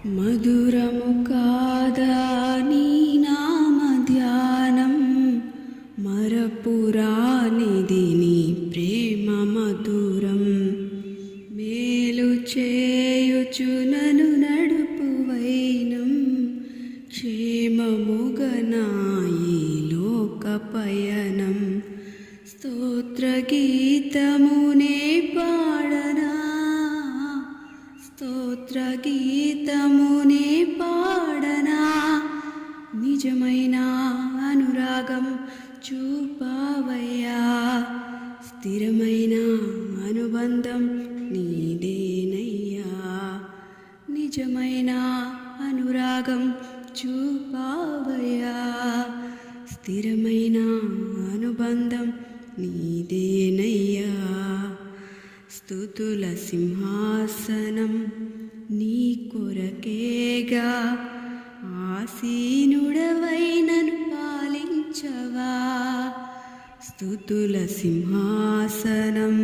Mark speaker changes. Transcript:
Speaker 1: మధురము కాదా నీ నామ ధ్యానం, మరపురానిది నీ ప్రేమ మధురం. మేలు చేయుచు నన్ను నడుపు వైనం, క్షేమముగనాయి లోక పయనం. స్తోత్ర గీతమునే పాడనా, స్తోత్ర గీతమునే పాడనా. నిజమైన అనురాగం చూపావయ్యా, స్థిరమైన అనుబంధం నీదేనయ్యా. నిజమైన అనురాగం చూపావయ్యా, స్థిరమైన అనుబంధం నీదేనయ్యా. స్తుతుల సింహాసనం నీ కొరకేగా, ఆసీనుడవై నన్ను పాలించవా. స్తుతుల సింహాసనం